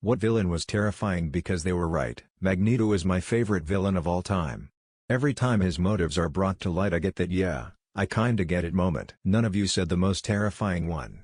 What villain was terrifying because they were right? Magneto is my favorite villain of all time. Every time his motives are brought to light I get that yeah, I kinda get it moment. None of you said the most terrifying one.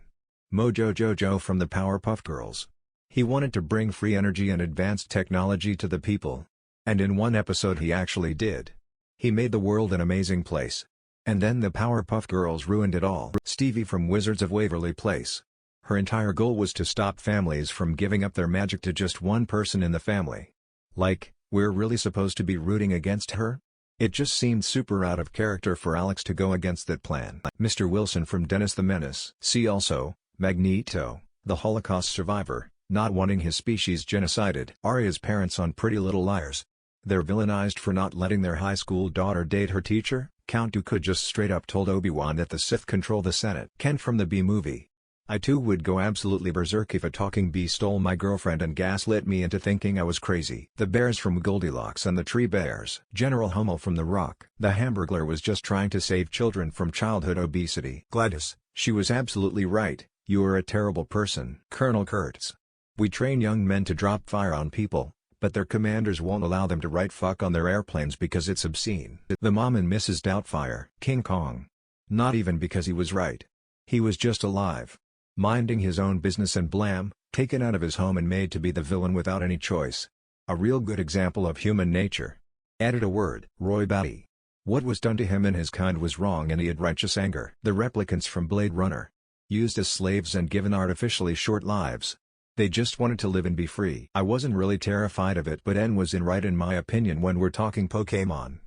Mojo Jojo from the Powerpuff Girls. He wanted to bring free energy and advanced technology to the people. And in one episode he actually did. He made the world an amazing place. And then the Powerpuff Girls ruined it all. Stevie from Wizards of Waverly Place. Her entire goal was to stop families from giving up their magic to just one person in the family. Like, we're really supposed to be rooting against her? It just seemed super out of character for Alex to go against that plan. Mr. Wilson from Dennis the Menace. See also, Magneto, the Holocaust survivor, not wanting his species genocided. Arya's parents on Pretty Little Liars. They're villainized for not letting their high school daughter date her teacher. Count Dooku just straight up told Obi-Wan that the Sith control the Senate. Ken from the B-Movie. I too would go absolutely berserk if a talking bee stole my girlfriend and gaslit me into thinking I was crazy. The Bears from Goldilocks and the Tree Bears. General Hummel from The Rock. The Hamburglar was just trying to save children from childhood obesity. Gladys, she was absolutely right, you are a terrible person. Colonel Kurtz. We train young men to drop fire on people, but their commanders won't allow them to write fuck on their airplanes because it's obscene. The Mom and Mrs. Doubtfire. King Kong. Not even because he was right. He was just alive, minding his own business and blam, taken out of his home and made to be the villain without any choice. A real good example of human nature. Added a word. Roy Batty. What was done to him and his kind was wrong and he had righteous anger. The replicants from Blade Runner. Used as slaves and given artificially short lives. They just wanted to live and be free. I wasn't really terrified of it, but N was right in my opinion when we're talking Pokémon.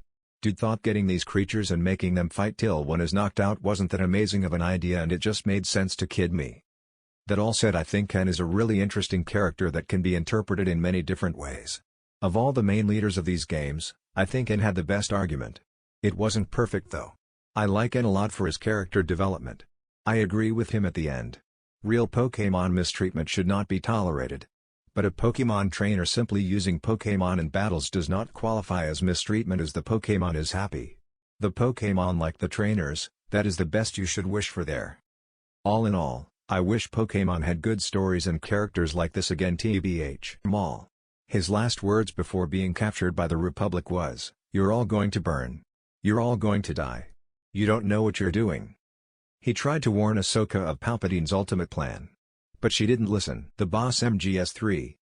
Dude thought getting these creatures and making them fight till one is knocked out wasn't that amazing of an idea and it just made sense to kid me. That all said, I think Ken is a really interesting character that can be interpreted in many different ways. Of all the main leaders of these games, I think Ken had the best argument. It wasn't perfect though. I like Ken a lot for his character development. I agree with him at the end. Real Pokémon mistreatment should not be tolerated. But a Pokémon trainer simply using Pokémon in battles does not qualify as mistreatment as the Pokémon is happy. The Pokémon like the trainers, that is the best you should wish for there. All in all, I wish Pokémon had good stories and characters like this again. TBH. Maul. His last words before being captured by the Republic was, "You're all going to burn. You're all going to die. You don't know what you're doing." He tried to warn Ahsoka of Palpatine's ultimate plan. But she didn't listen. The Boss MGS3.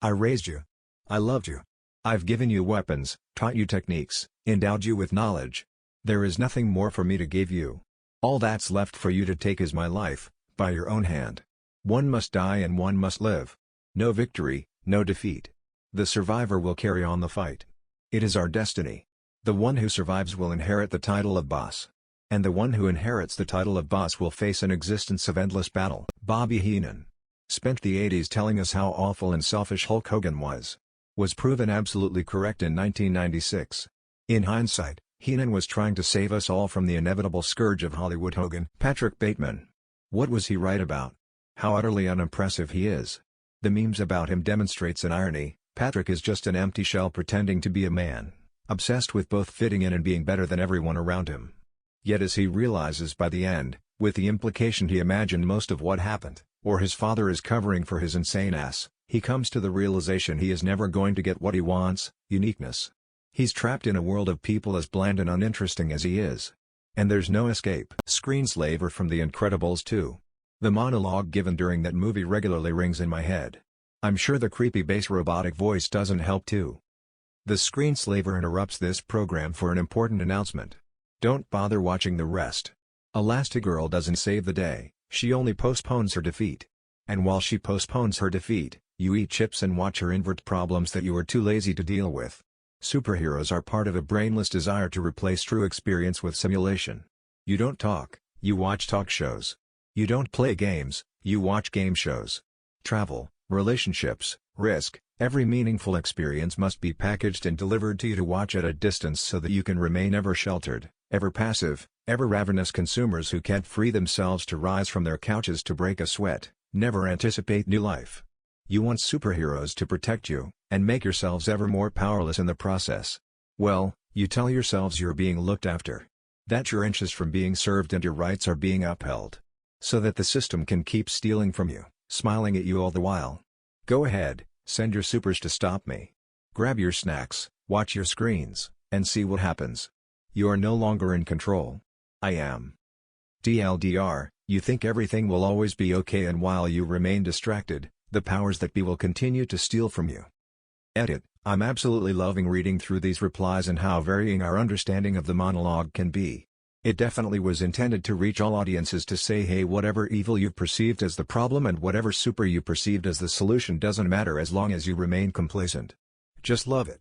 I raised you. I loved you. I've given you weapons, taught you techniques, endowed you with knowledge. There is nothing more for me to give you. All that's left for you to take is my life, by your own hand. One must die and one must live. No victory, no defeat. The survivor will carry on the fight. It is our destiny. The one who survives will inherit the title of boss. And the one who inherits the title of boss will face an existence of endless battle. Bobby Heenan. Spent the 80s telling us how awful and selfish Hulk Hogan was. Was proven absolutely correct in 1996. In hindsight, Heenan was trying to save us all from the inevitable scourge of Hollywood Hogan. Patrick Bateman. What was he right about? How utterly unimpressive he is. The memes about him demonstrates an irony. Patrick is just an empty shell pretending to be a man, obsessed with both fitting in and being better than everyone around him. Yet as he realizes by the end, with the implication he imagined most of what happened, or his father is covering for his insane ass, he comes to the realization he is never going to get what he wants, uniqueness. He's trapped in a world of people as bland and uninteresting as he is. And there's no escape. Screenslaver from The Incredibles 2. The monologue given during that movie regularly rings in my head. I'm sure the creepy bass robotic voice doesn't help too. The Screenslaver interrupts this program for an important announcement. Don't bother watching the rest. Elastigirl doesn't save the day, she only postpones her defeat. And while she postpones her defeat, you eat chips and watch her invert problems that you are too lazy to deal with. Superheroes are part of a brainless desire to replace true experience with simulation. You don't talk, you watch talk shows. You don't play games, you watch game shows. Travel, relationships, risk, every meaningful experience must be packaged and delivered to you to watch at a distance so that you can remain ever sheltered, ever passive, ever ravenous consumers who can't free themselves to rise from their couches to break a sweat, never anticipate new life. You want superheroes to protect you, and make yourselves ever more powerless in the process. Well, you tell yourselves you're being looked after. That you're inches from being served and your rights are being upheld. So that the system can keep stealing from you, smiling at you all the while. Go ahead, send your supers to stop me. Grab your snacks, watch your screens, and see what happens. You are no longer in control. I am. TLDR, you think everything will always be okay, and while you remain distracted, the powers that be will continue to steal from you. Edit. I'm absolutely loving reading through these replies and how varying our understanding of the monologue can be. It definitely was intended to reach all audiences to say, hey, whatever evil you've perceived as the problem and whatever super you perceived as the solution doesn't matter as long as you remain complacent. Just love it.